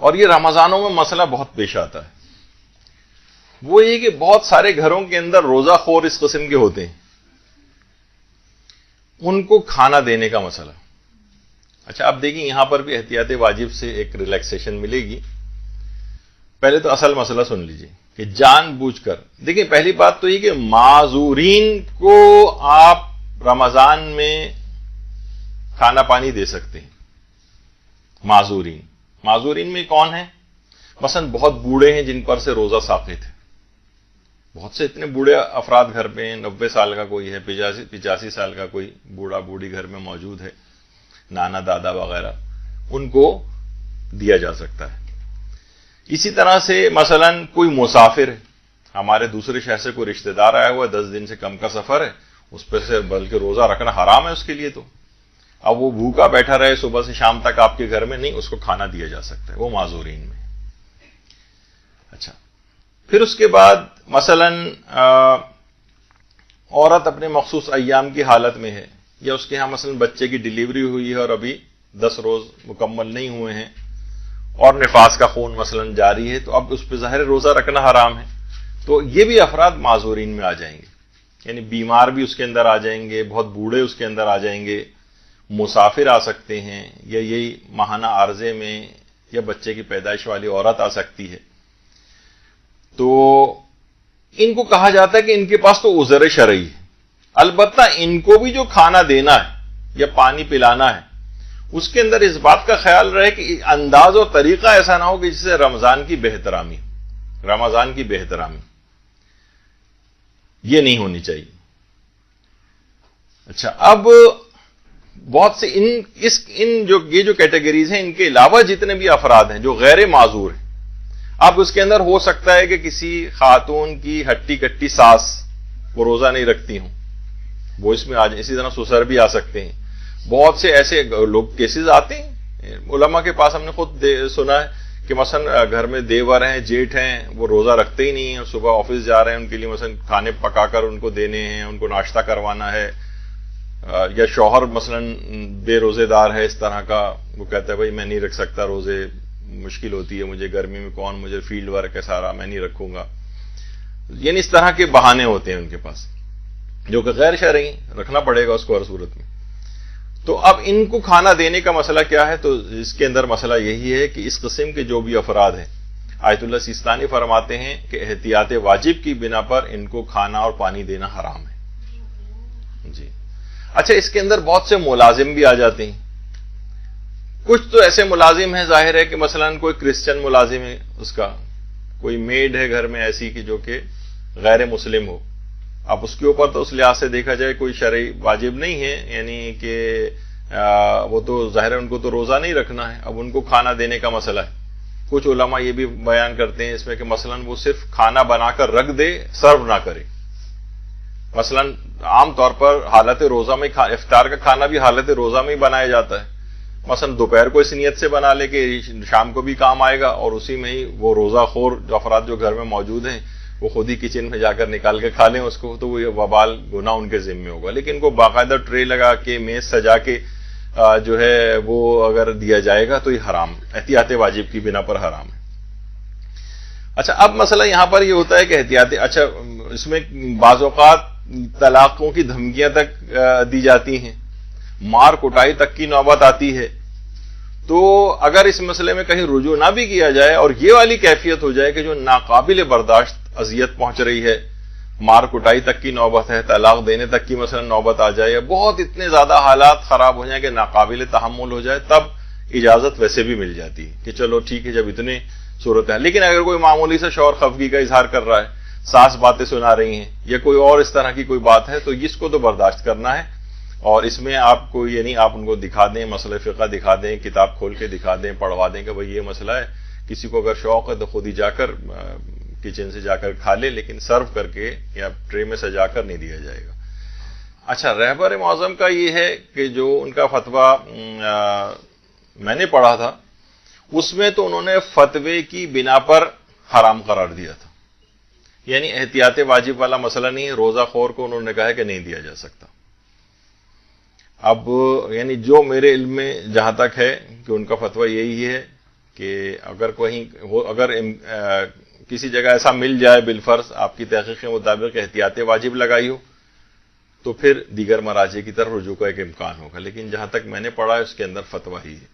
اور یہ رمضانوں میں مسئلہ بہت پیش آتا ہے، وہ یہ کہ بہت سارے گھروں کے اندر روزہ خور اس قسم کے ہوتے ہیں، ان کو کھانا دینے کا مسئلہ۔ اچھا اب دیکھیں یہاں پر بھی احتیاط واجب سے ایک ریلیکسیشن ملے گی۔ پہلے تو اصل مسئلہ سن لیجئے کہ جان بوجھ کر دیکھیں، پہلی بات تو یہ کہ معذورین کو آپ رمضان میں کھانا پانی دے سکتے ہیں۔ معذورین میں کون ہیں؟ مثلا بہت بوڑھے ہیں جن پر سے روزہ ساقط ہے، بہت سے اتنے بوڑھے افراد گھر پہ ہیں، 90 سال کا کوئی ہے، 85 سال کا کوئی بوڑھا بوڑھی گھر میں موجود ہے، نانا دادا وغیرہ، ان کو دیا جا سکتا ہے۔ اسی طرح سے مثلا کوئی مسافر ہے، ہمارے دوسرے شہر سے کوئی رشتہ دار آیا ہوا ہے، 10 دن سے کم کا سفر ہے، اس پہ سے بلکہ روزہ رکھنا حرام ہے اس کے لیے، تو اب وہ بھوکا بیٹھا رہے صبح سے شام تک آپ کے گھر میں، نہیں، اس کو کھانا دیا جا سکتا ہے، وہ معذورین میں۔ اچھا پھر اس کے بعد مثلا عورت اپنے مخصوص ایام کی حالت میں ہے، یا اس کے ہاں مثلا بچے کی ڈیلیوری ہوئی ہے اور ابھی 10 روز مکمل نہیں ہوئے ہیں اور نفاس کا خون مثلا جاری ہے، تو اب اس پہ ظاہر روزہ رکھنا حرام ہے، تو یہ بھی افراد معذورین میں آ جائیں گے، یعنی بیمار بھی اس کے اندر آ جائیں گے، بہت بوڑھے اس کے اندر آ جائیں گے، مسافر آ سکتے ہیں، یا یہی ماہانہ عارضے میں یا بچے کی پیدائش والی عورت آ سکتی ہے۔ تو ان کو کہا جاتا ہے کہ ان کے پاس تو عذر شرعی ہے، البتہ ان کو بھی جو کھانا دینا ہے یا پانی پلانا ہے اس کے اندر اس بات کا خیال رہے کہ انداز اور طریقہ ایسا نہ ہو کہ جس سے رمضان کی بہترامی یہ نہیں ہونی چاہیے۔ اچھا اب بہت سے یہ جو کیٹیگریز ہیں، ان کے علاوہ جتنے بھی افراد ہیں جو غیر معذور ہیں، اب اس کے اندر ہو سکتا ہے کہ کسی خاتون کی ہٹی کٹی ساس وہ روزہ نہیں رکھتی ہوں، وہ اس میں آ جائیں، اسی طرح سسر بھی آ سکتے ہیں، بہت سے ایسے لوگ کیسز آتے ہیں علماء کے پاس، ہم نے خود سنا ہے کہ مثلا گھر میں دیور ہیں، جیٹھ ہیں، وہ روزہ رکھتے ہی نہیں ہیں، صبح آفس جا رہے ہیں، ان کے لیے مثلا کھانے پکا کر ان کو دینے ہیں، ان کو ناشتہ کروانا ہے، یا شوہر مثلا بے روزے دار ہے اس طرح کا، وہ کہتا ہے بھائی میں نہیں رکھ سکتا روزے، مشکل ہوتی ہے مجھے، گرمی میں کون، مجھے فیلڈ ورک ہے سارا، میں نہیں رکھوں گا، یعنی اس طرح کے بہانے ہوتے ہیں ان کے پاس جو کہ غیر شرعی، رکھنا پڑے گا اس کو ہر صورت میں۔ تو اب ان کو کھانا دینے کا مسئلہ کیا ہے؟ تو اس کے اندر مسئلہ یہی ہے کہ اس قسم کے جو بھی افراد ہیں، آیت اللہ سیستانی فرماتے ہیں کہ احتیاط واجب کی بنا پر ان کو کھانا اور پانی دینا حرام ہے۔ جی اچھا، اس کے اندر بہت سے ملازم بھی آ جاتے ہیں، کچھ تو ایسے ملازم ہیں، ظاہر ہے کہ مثلا کوئی کرسچن ملازم ہے، اس کا کوئی میڈ ہے گھر میں ایسی کہ جو کہ غیر مسلم ہو، اب اس کے اوپر تو اس لحاظ سے دیکھا جائے کوئی شرعی واجب نہیں ہے، یعنی کہ وہ تو ظاہر ہے ان کو تو روزہ نہیں رکھنا ہے، اب ان کو کھانا دینے کا مسئلہ ہے۔ کچھ علماء یہ بھی بیان کرتے ہیں اس میں کہ مثلا وہ صرف کھانا بنا کر رکھ دے، سرو نہ کرے، مثلا عام طور پر حالت روزہ میں افطار کا کھانا بھی حالت روزہ میں ہی بنایا جاتا ہے، مثلا دوپہر کو اس نیت سے بنا لے کہ شام کو بھی کام آئے گا، اور اسی میں ہی وہ روزہ خور جو افراد جو گھر میں موجود ہیں وہ خود ہی کچن میں جا کر نکال کے کھا لیں اس کو، تو وہ وبال گناہ ان کے ذمہ ہوگا۔ لیکن ان کو باقاعدہ ٹرے لگا کے میز سجا کے جو ہے وہ اگر دیا جائے گا تو یہ حرام، احتیاط واجب کی بنا پر حرام ہے۔ اچھا اب مسئلہ یہاں پر یہ ہوتا ہے کہ اچھا اس میں بعض اوقات طلاقوں کی دھمکیاں تک دی جاتی ہیں، مار کٹائی تک کی نوبت آتی ہے، تو اگر اس مسئلے میں کہیں رجوع نہ بھی کیا جائے اور یہ والی کیفیت ہو جائے کہ جو ناقابل برداشت اذیت پہنچ رہی ہے، مار کٹائی تک کی نوبت ہے، طلاق دینے تک کی مثلا نوبت آ جائے، بہت اتنے زیادہ حالات خراب ہو جائیں کہ ناقابل تحمل ہو جائے، تب اجازت ویسے بھی مل جاتی ہے کہ چلو ٹھیک ہے جب اتنے صورت ہے۔ لیکن اگر کوئی معمولی سے شوہر خفگی کا اظہار کر رہا ہے، ساس باتیں سنا رہی ہیں، یا کوئی اور اس طرح کی کوئی بات ہے، تو اس کو تو برداشت کرنا ہے، اور اس میں آپ کو یعنی آپ ان کو دکھا دیں، مسئلہ فقہ دکھا دیں، کتاب کھول کے دکھا دیں، پڑھوا دیں کہ بھئی یہ مسئلہ ہے، کسی کو اگر شوق ہے تو خود ہی جا کر کچن سے جا کر کھا لے، لیکن سرو کر کے یا ٹرے میں سجا کر نہیں دیا جائے گا۔ اچھا، رہبر معظم کا یہ ہے کہ جو ان کا فتویٰ میں نے پڑھا تھا، اس میں تو انہوں نے فتوے کی بنا پر حرام قرار دیا تھا، یعنی احتیاط واجب والا مسئلہ نہیں ہے، روزہ خور کو انہوں نے کہا ہے کہ نہیں دیا جا سکتا۔ اب یعنی جو میرے علم میں جہاں تک ہے کہ ان کا فتویٰ یہی ہے کہ اگر کسی جگہ ایسا مل جائے بالفرض آپ کی تحقیق کے مطابق احتیاط واجب لگائی ہو تو پھر دیگر مراجع کی طرف رجوع کا ایک امکان ہوگا، لیکن جہاں تک میں نے پڑھا ہے اس کے اندر فتویٰ ہی ہے۔